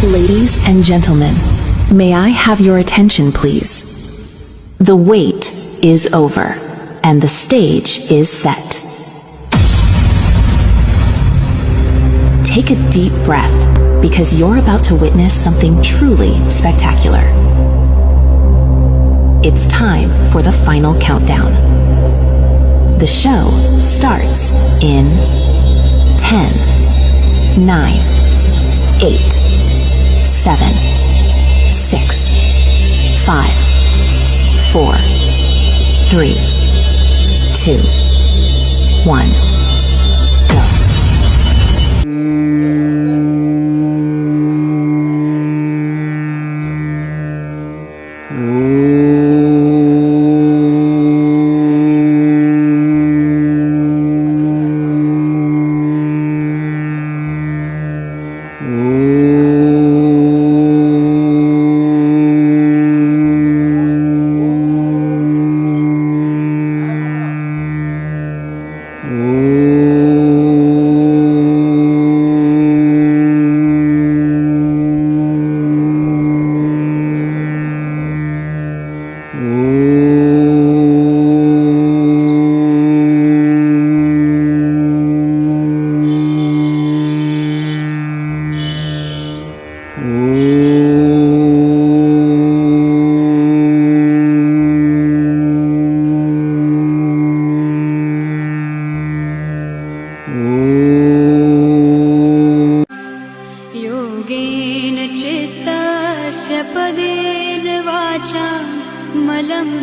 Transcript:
Ladies and gentlemen, may I have your attention, please? The wait is over, and the stage is set. Take a deep breath, because you're about to witness something truly spectacular. It's time for the final countdown. The show starts in 10, 9, 8, 7, 6, 5, 4, 3, 2, 1, go. योगेन चित्तस्य पदेन वाचा मलम्